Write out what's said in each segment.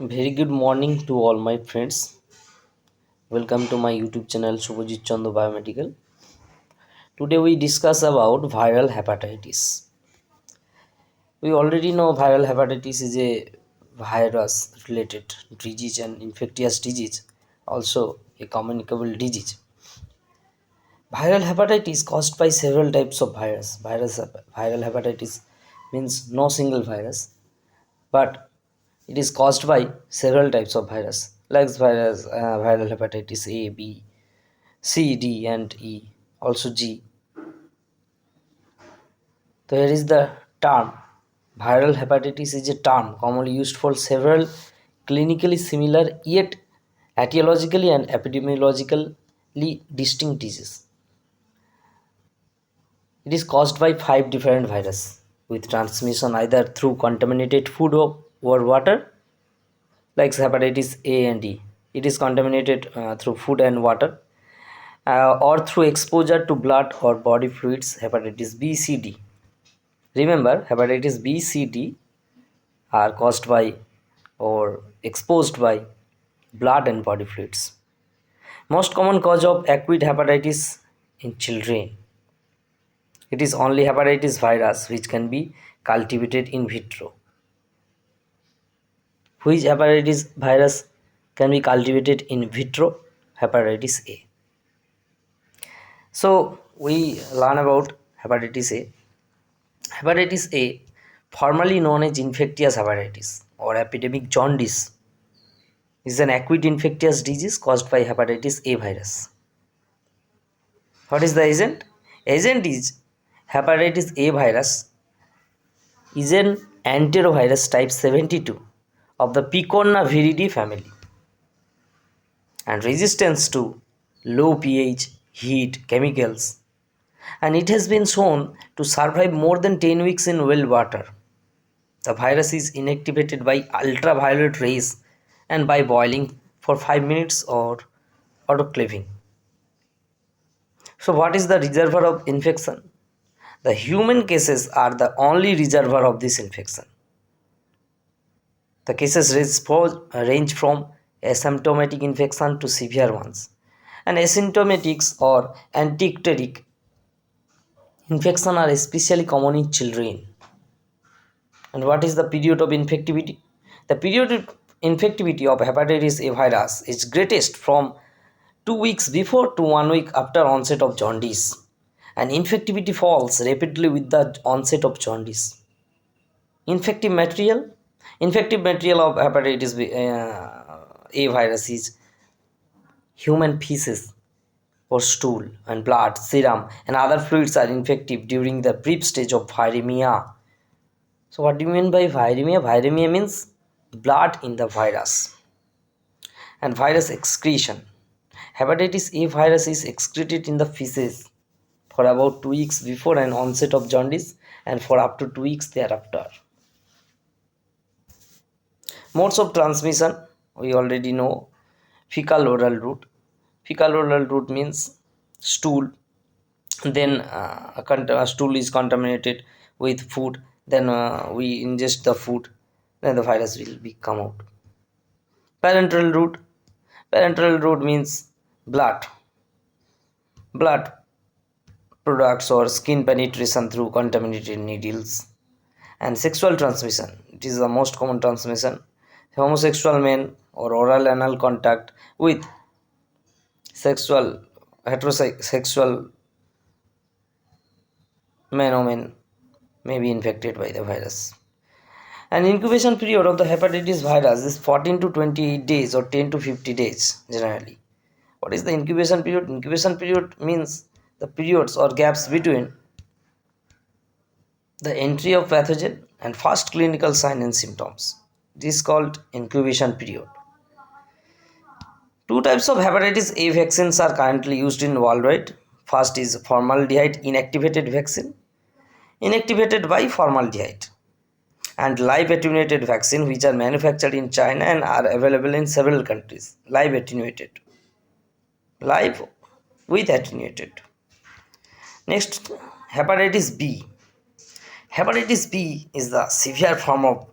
Very good morning to all my friends. Welcome to my YouTube channel Subhajit Chando Biomedical. Today we discuss about viral hepatitis. We already know viral hepatitis is a virus related disease and infectious disease, also a communicable disease. Viral hepatitis caused by several types of viral hepatitis means no single virus, but it is caused by several types of virus like viral hepatitis A, B, C, D, and E, also G. So here is the term. Viral hepatitis is a term commonly used for several clinically similar yet etiologically and epidemiologically distinct diseases. It is caused by five different viruses with transmission either through contaminated food or water, like hepatitis A and E. It is contaminated through food and water, or through exposure to blood or body fluids, hepatitis B, C, D. Remember, hepatitis B, C, D are caused by or exposed by blood and body fluids. Most common cause of acute hepatitis in children. It is only hepatitis virus which can be cultivated in vitro. Which hepatitis virus can be cultivated in vitro? Hepatitis A. So we learn about hepatitis A. Hepatitis A, formerly known as infectious hepatitis or epidemic jaundice, is an acute infectious disease caused by hepatitis A virus. What is the agent? Agent is hepatitis A virus is an enterovirus type 72 of the Picornaviridae family and resistance to low pH, heat, chemicals, and it has been shown to survive more than 10 weeks in well water. The virus is inactivated by ultraviolet rays and by boiling for 5 minutes or autoclaving. So, what is the reservoir of infection? The human cases are the only reservoir of this infection. The cases range from asymptomatic infection to severe ones. And asymptomatic or anticteric infection are especially common in children. And what is the period of infectivity? The period of infectivity of hepatitis A virus is greatest from 2 weeks before to 1 week after onset of jaundice, and infectivity falls rapidly with the onset of jaundice. Infective material Infective material of hepatitis A virus is human feces or stool and blood, serum, and other fluids are infective during the brief stage of viremia. So, what do you mean by viremia? Viremia means blood in the virus. And virus excretion. Hepatitis A virus is excreted in the feces for about 2 weeks before an onset of jaundice and for up to 2 weeks thereafter. Modes of transmission, we already know. Fecal oral route. Fecal oral route means stool, then a stool is contaminated with food, then we ingest the food, then the virus will be come out. Parenteral route. Parenteral route means blood products or skin penetration through contaminated needles. And sexual transmission, it is the most common transmission. Homosexual men or oral anal contact with sexual heterosexual men or men may be infected by the virus. And incubation period of the hepatitis virus is 14 to 28 days or 10 to 50 days generally. What is the incubation period? Incubation period means the periods or gaps between the entry of pathogen and first clinical sign and symptoms. This is called incubation period. Two types of hepatitis A vaccines are currently used in worldwide. First is formaldehyde inactivated vaccine, inactivated by formaldehyde, and live attenuated vaccine, which are manufactured in China and are available in several countries. Live attenuated, live with attenuated. Next, hepatitis B. Hepatitis B is the severe form of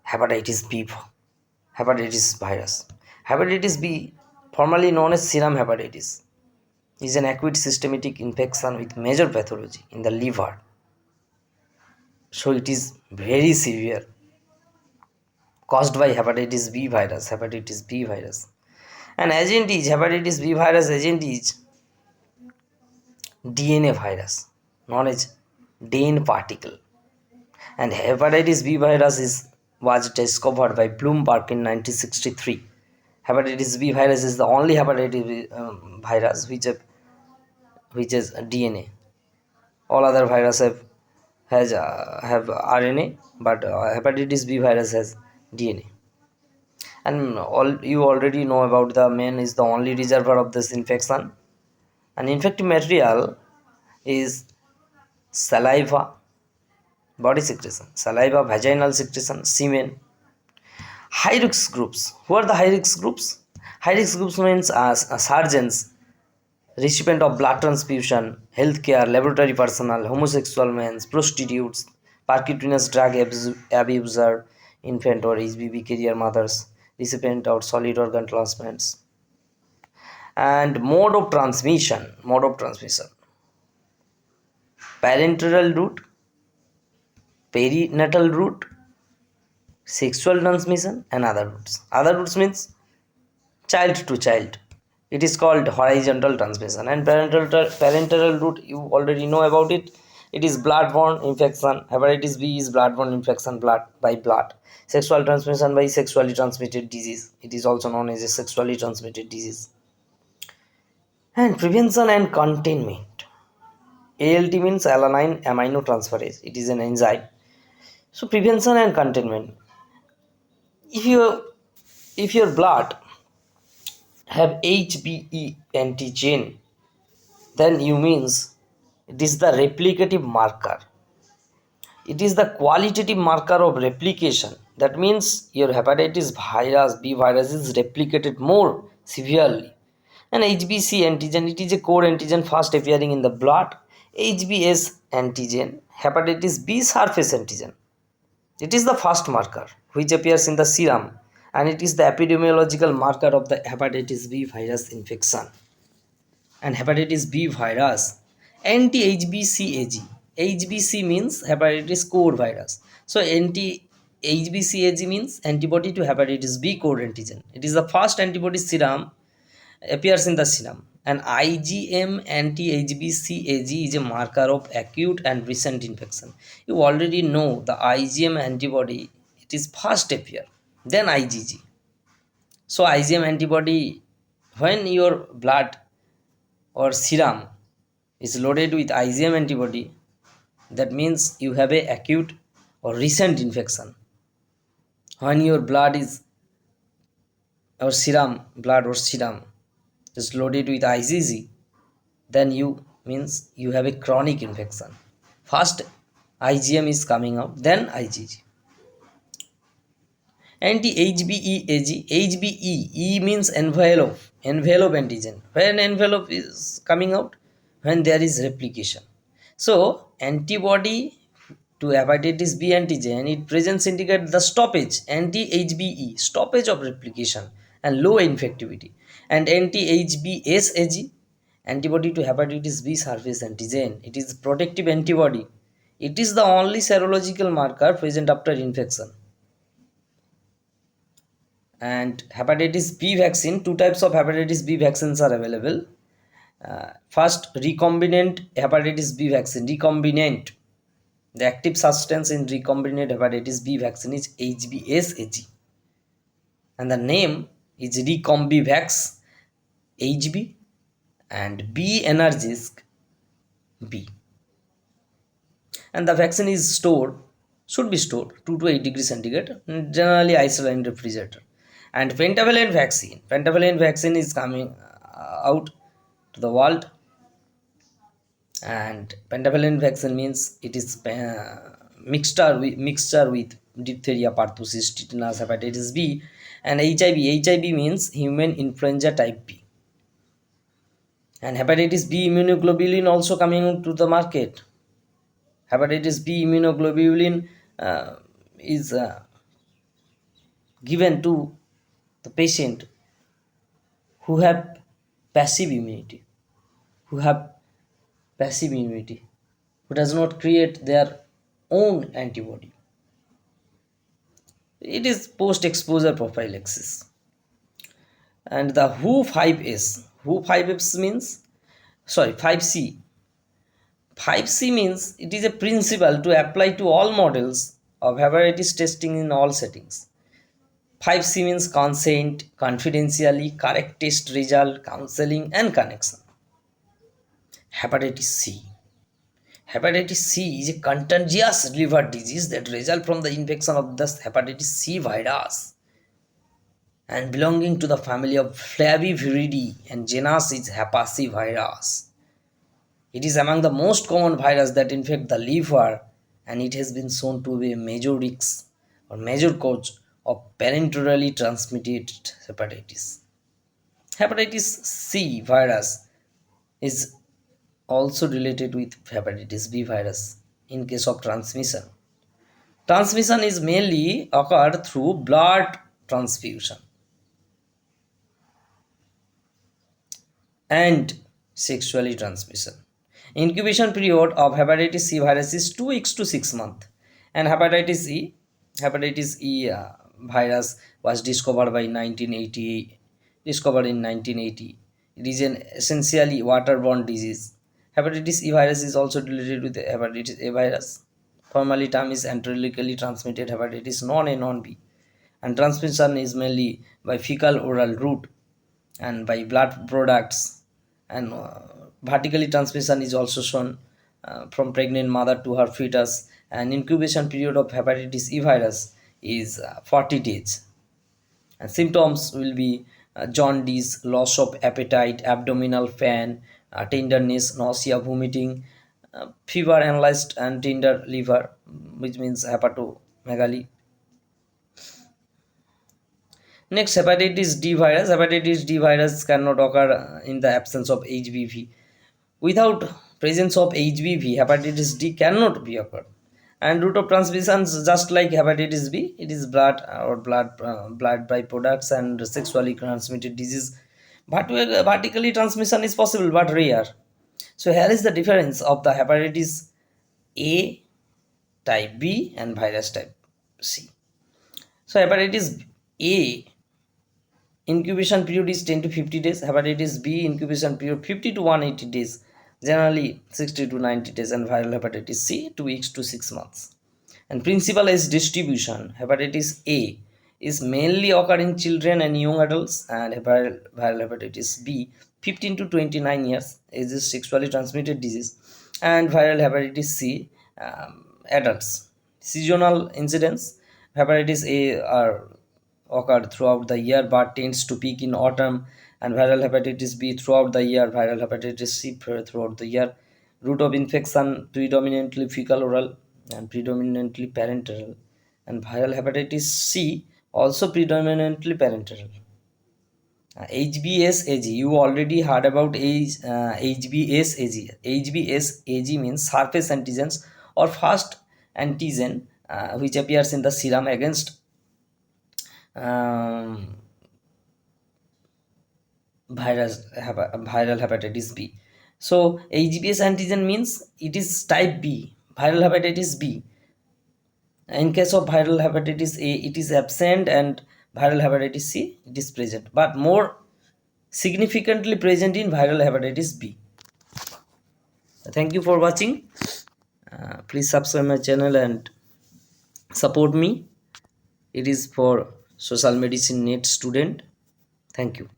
hepatitis B hepatitis virus. Hepatitis B, formerly known as serum hepatitis, is an acute systemic infection with major pathology in the liver. So it is very severe, caused by hepatitis B virus. Hepatitis B virus. And agent is hepatitis B virus agent is DNA virus, known as DNA particle. And hepatitis B virus was discovered by Bloomberg in 1963. Hepatitis B virus is the only hepatitis virus which is DNA. All other viruses have RNA, but hepatitis B virus has DNA. And all you already know about the man is the only reservoir of this infection. An infective material is saliva, body secretion, saliva, vaginal secretion, semen. High risk groups. Who are the high risk groups? High risk groups means surgeons, recipient of blood transfusion, healthcare, laboratory personnel, homosexual men, prostitutes, percutaneous drug abuser, infant or HBV carrier mothers, recipient of solid organ transplants. And mode of transmission, parenteral route, perinatal route, sexual transmission, and other routes. Other routes means child to child. It is called horizontal transmission. And parenteral route, you already know about it. It is blood-borne infection. Hepatitis B is blood-borne infection, blood by blood. Sexual transmission by sexually transmitted disease. It is also known as a sexually transmitted disease. And prevention and containment. ALT means alanine aminotransferase. It is an enzyme. So prevention and containment. If your blood have HBe antigen, then you means it is the replicative marker. It is the qualitative marker of replication. That means your hepatitis virus B virus is replicated more severely. And HBC antigen, it is a core antigen first appearing in the blood. HBs antigen, hepatitis B surface antigen. It is the first marker which appears in the serum, and it is the epidemiological marker of the hepatitis B virus infection. And hepatitis B virus, anti-HBsAg. HBC means hepatitis core virus. So anti-HBsAg means antibody to hepatitis B core antigen. It is the first antibody serum appears in the serum. And IgM anti-HBsAg is a marker of acute and recent infection. You already know the IgM antibody, it is first appear, then IgG. So IgM antibody, when your blood or serum is loaded with IgM antibody, that means you have a acute or recent infection. When your blood or serum is loaded with IgG, then you means you have a chronic infection. First IgM is coming out, then IgG. Anti-HBeAg, HBe, E means envelope antigen. When envelope is coming out, when there is replication. So antibody to hepatitis B antigen, it presents indicate the stoppage, anti-HBe, stoppage of replication and low infectivity. And anti-HBsAg, antibody to hepatitis B surface antigen, it is protective antibody. It is the only serological marker present after infection. And hepatitis B vaccine, two types of hepatitis B vaccines are available. First, recombinant hepatitis B vaccine. Recombinant, the active substance in recombinant hepatitis B vaccine is HBsAg, and the name is Recombivax HB and B Energisk B. And the vaccine is should be stored 2 to 8 degrees centigrade, generally isolated in refrigerator. And pentavalent vaccine is coming out to the world. And pentavalent vaccine means it is mixture with diphtheria, pertussis, tetanus, hepatitis B, and HIV. HIV means human influenza type B. And hepatitis B immunoglobulin also coming to the market. Hepatitis B immunoglobulin is given to the patient who have passive immunity, who have passive immunity, who does not create their own antibody. It is post-exposure prophylaxis. And the WHO 5S means, sorry, 5C. 5C means it is a principle to apply to all models of hepatitis testing in all settings. 5C means consent, confidentially, correct test result, counseling, and connection. Hepatitis C. Hepatitis C is a contagious liver disease that results from the infection of the hepatitis C virus and belonging to the family of Flaviviridae and genus is Hepacivirus. It is among the most common viruses that infect the liver, and it has been shown to be a major risk or major cause of parenterally transmitted hepatitis. Hepatitis C virus is also related with hepatitis B virus in case of transmission. Transmission is mainly occurred through blood transfusion and sexually transmission. Incubation period of hepatitis C virus is 2 weeks to 6 months, and hepatitis E virus was discovered by 1980. Discovered in 1980. It is an essentially waterborne disease. Hepatitis E virus is also related with hepatitis A virus. Formally term is enterologically transmitted hepatitis non-A non-B, and transmission is mainly by fecal oral route and by blood products, and vertically transmission is also shown from pregnant mother to her fetus, and incubation period of hepatitis E virus is 40 days, and symptoms will be jaundice, loss of appetite, abdominal pain, tenderness, nausea, vomiting, fever, analyzed and tender liver, which means hepatomegaly. Next, hepatitis D virus. Hepatitis D virus cannot occur in the absence of HBV. Without presence of HBV, hepatitis D cannot be occurred. And route of transmission, just like hepatitis B, it is blood or blood byproducts and sexually transmitted disease. But vertically transmission is possible but rare. So here is the difference of the hepatitis A type B and virus type C. So hepatitis A incubation period is 10 to 50 days. Hepatitis B incubation period 50 to 180 days, generally 60 to 90 days, and viral hepatitis C 2 weeks to 6 months. And principal is distribution. Hepatitis A is mainly occur in children and young adults, and viral hepatitis B 15 to 29 years is a sexually transmitted disease, and viral hepatitis C adults. Seasonal incidence. Hepatitis A are occurred throughout the year but tends to peak in autumn, and viral hepatitis B throughout the year, viral hepatitis C throughout the year. Route of infection predominantly fecal oral and predominantly parenteral, and viral hepatitis C also predominantly parenteral. HBsAg, you already heard about HBsAg. HBsAg means surface antigens or first antigen which appears in the serum against um, viral hepatitis B. So HBs antigen means it is type B, viral hepatitis B. In case of viral hepatitis A, it is absent, and viral hepatitis C, it is present, but more significantly present in viral hepatitis B. Thank you for watching. Please subscribe my channel and support me. It is for social medicine net student. Thank you.